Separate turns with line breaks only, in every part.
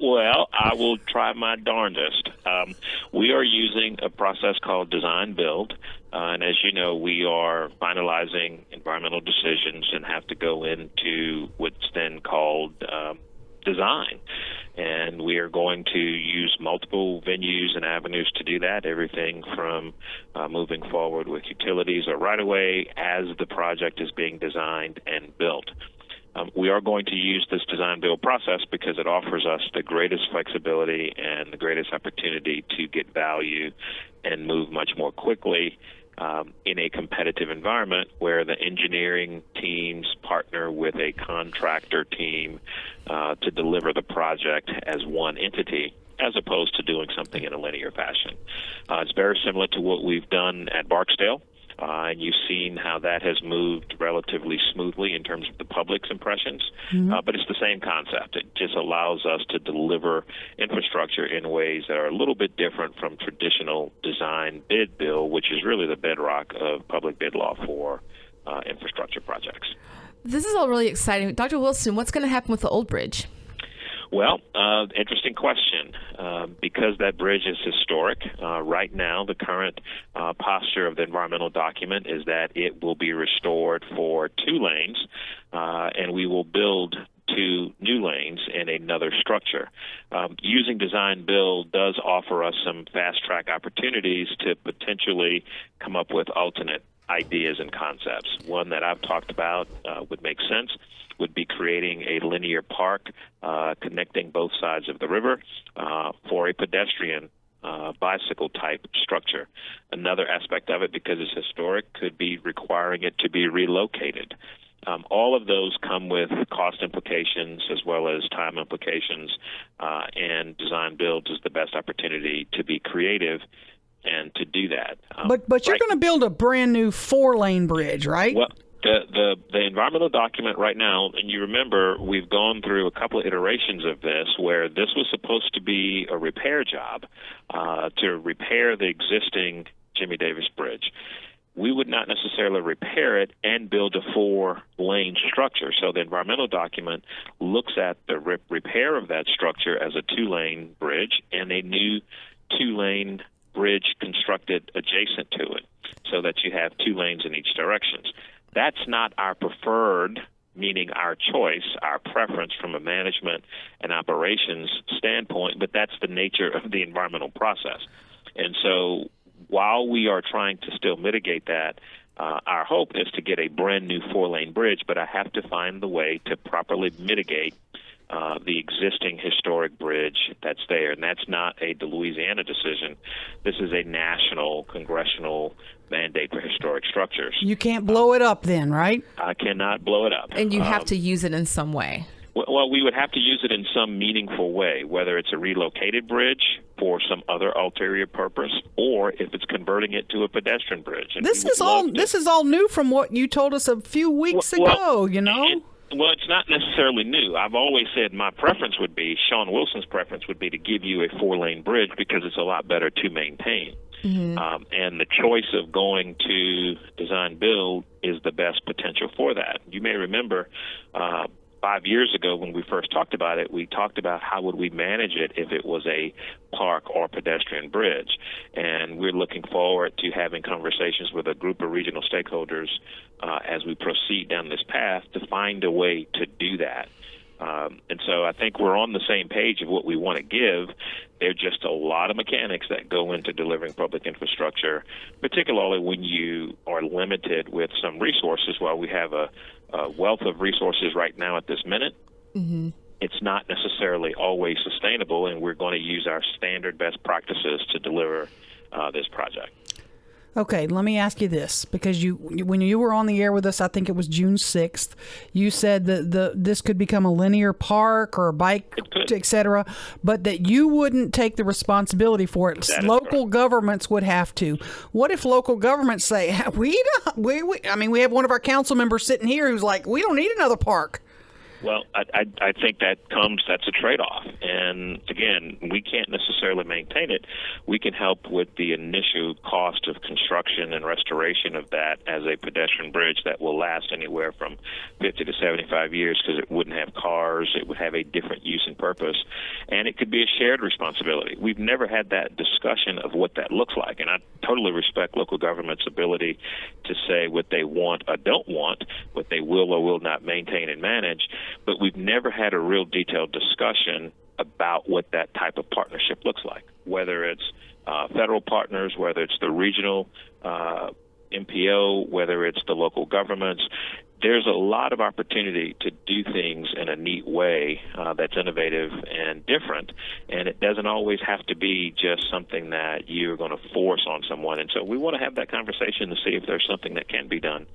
Well, I will try my darndest. We are using a process called design build. And as you know, we are finalizing environmental decisions and have to go into what's then called design. And we are going to use multiple venues and avenues to do that, everything from moving forward with utilities or right-of-way as the project is being designed and built. We are going to use this design build process because it offers us the greatest flexibility and the greatest opportunity to get value and move much more quickly in a competitive environment where the engineering teams partner with a contractor team to deliver the project as one entity, as opposed to doing something in a linear fashion. It's very similar to what we've done at Barksdale. And you've seen how that has moved relatively smoothly in terms of the public's impressions. But it's the same concept. It just allows us to deliver infrastructure in ways that are a little bit different from traditional design bid build, which is really the bedrock of public bid law for infrastructure projects.
This is all really exciting. Dr. Wilson, what's going to happen with the old bridge?
Well, interesting question. Because that bridge is historic, right now the current posture of the environmental document is that it will be restored for 2 lanes, and we will build 2 new lanes in another structure. Using design build does offer us some fast-track opportunities to potentially come up with alternate ideas and concepts. One that I've talked about would make sense would be creating a linear park connecting both sides of the river for a pedestrian bicycle type structure. Another aspect of it, because it's historic, could be requiring it to be relocated. All of those come with cost implications as well as time implications, and design builds is the best opportunity to be creative and to do that.
But you're going to build a brand new 4-lane bridge, right?
Well, the environmental document right now, and you remember we've gone through a couple of iterations of this where this was supposed to be a repair job to repair the existing Jimmie Davis Bridge. We would not necessarily repair it and build a 4-lane structure. So the environmental document looks at the repair of that structure as a 2-lane bridge and a new 2-lane bridge constructed adjacent to it so that you have 2 lanes in each direction. That's not our preferred, meaning our choice, our preference from a management and operations standpoint, but that's the nature of the environmental process. And so while we are trying to still mitigate that, our hope is to get a brand new 4-lane bridge, but I have to find the way to properly mitigate the existing historic bridge that's there. And that's not a Louisiana decision. This is a national congressional mandate for historic structures.
You can't blow it up then, right?
I cannot blow it up.
And you have to use it in some way.
Well, we would have to use it in some meaningful way, whether it's a relocated bridge for some other ulterior purpose, or if it's converting it to a pedestrian bridge. And
this is all new from what you told us a few weeks ago.
Well, it's not necessarily new. I've always said my preference would be, Shawn Wilson's preference would be to give you a 4-lane bridge because it's a lot better to maintain. And the choice of going to design build is the best potential for that. You may remember 5 years ago when we first talked about it, we talked about how would we manage it if it was a park or pedestrian bridge. And we're looking forward to having conversations with a group of regional stakeholders as we proceed down this path to find a way to do that. And so I think we're on the same page of what we want to give. There are just a lot of mechanics that go into delivering public infrastructure, particularly when you are limited with some resources. While we have a wealth of resources right now at this minute, it's not necessarily always sustainable, and we're going to use our standard best practices to deliver this project.
Okay, let me ask you this, because when you were on the air with us, I think it was June 6th, you said that this could become a linear park or a bike, et cetera, but that you wouldn't take the responsibility for it. Local governments would have to. What if local governments say, we have one of our council members sitting here who's like, we don't need another park.
Well, I think that's a trade-off. And again, we can't necessarily maintain it. We can help with the initial cost of construction and restoration of that as a pedestrian bridge that will last anywhere from 50 to 75 years, because it wouldn't have cars, it would have a different use and purpose, and it could be a shared responsibility. We've never had that discussion of what that looks like, and I totally respect local government's ability to say what they want or don't want, what they will or will not maintain and manage, but we've never had a real detailed discussion about what that type of partnership looks like, whether it's federal partners, whether it's the regional MPO, whether it's the local governments. There's a lot of opportunity to do things in a neat way that's innovative and different, and it doesn't always have to be just something that you're going to force on someone. And so we want to have that conversation to see if there's something that can be done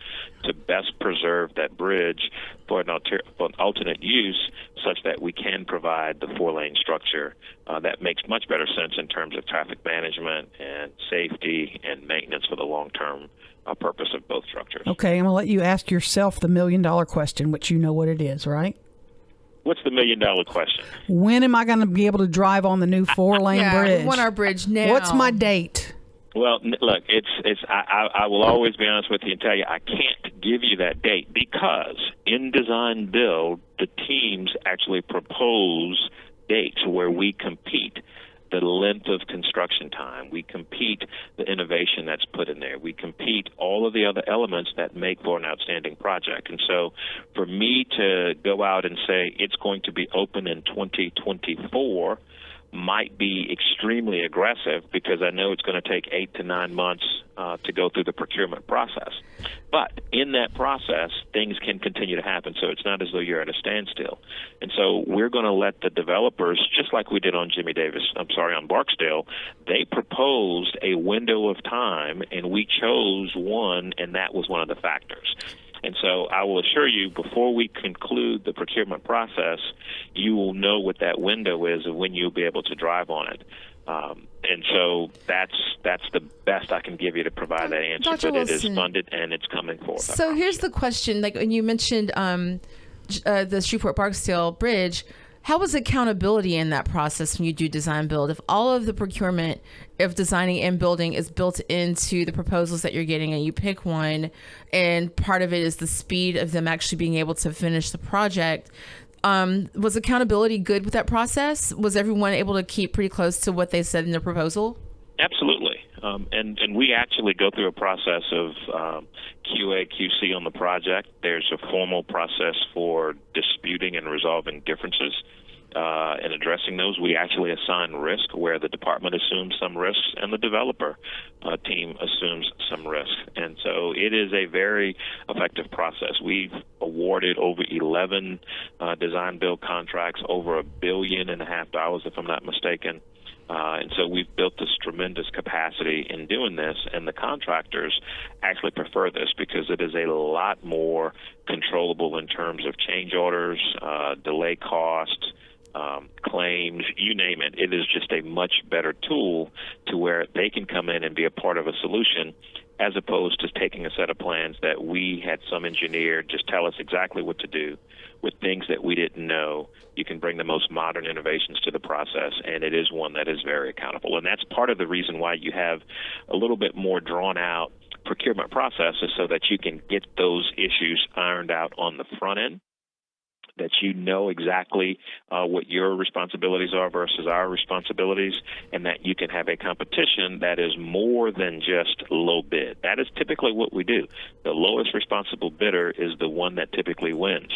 to best preserve that bridge for an alternate use, such that we can provide the four-lane structure that makes much better sense in terms of traffic management and safety and maintenance for the long-term purpose of both structures.
Okay, I'm going to let you ask yourself the million-dollar question, which you know what it is, right?
What's the million-dollar question?
When am I going to be able to drive on the new four-lane bridge?
We want our bridge now.
What's my date?
Well, look, I will always be honest with you and tell you I can't give you that date, because in design build, the teams actually propose dates where we compete the length of construction time. We compete the innovation that's put in there. We compete all of the other elements that make for an outstanding project. And so for me to go out and say it's going to be open in 2024 might be extremely aggressive, because I know it's going to take 8 to 9 months to go through the procurement process. But in that process, things can continue to happen, so it's not as though you're at a standstill. And so we're going to let the developers, just like we did on on Barksdale, they proposed a window of time, and we chose one, and that was one of the factors. And so I will assure you, before we conclude the procurement process, you will know what that window is of when you'll be able to drive on it. And so that's the best I can give you to provide that answer.
Dr.
But
Wilson,
it is funded and it's coming forth.
So here's the question. Like when you mentioned the Shreveport Barksdale Bridge, how was accountability in that process when you do design build? If all of the procurement of designing and building is built into the proposals that you're getting, and you pick one, and part of it is the speed of them actually being able to finish the project, was accountability good with that process? Was everyone able to keep pretty close to what they said in their proposal?
Absolutely. And we actually go through a process of QA, QC on the project. There's a formal process for disputing and resolving differences and addressing those. We actually assign risk, where the department assumes some risks and the developer team assumes some risk. And so it is a very effective process. We've awarded over 11 design build contracts, over $1.5 billion, if I'm not mistaken. And so we've built this tremendous capacity in doing this, and the contractors actually prefer this because it is a lot more controllable in terms of change orders, delay costs, claims, you name it. It is just a much better tool to where they can come in and be a part of a solution, as opposed to taking a set of plans that we had some engineer just tell us exactly what to do with things that we didn't know. You can bring the most modern innovations to the process, and it is one that is very accountable. And that's part of the reason why you have a little bit more drawn-out procurement processes, so that you can get those issues ironed out on the front end, that you know exactly what your responsibilities are versus our responsibilities, and that you can have a competition that is more than just low bid. That is typically what we do. The lowest responsible bidder is the one that typically wins.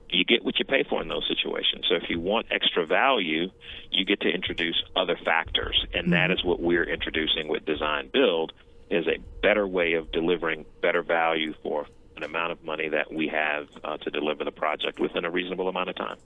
You get what you pay for in those situations. So if you want extra value, you get to introduce other factors, and that is what we're introducing with Design Build, is a better way of delivering better value for an amount of money that we have to deliver the project within a reasonable amount of time.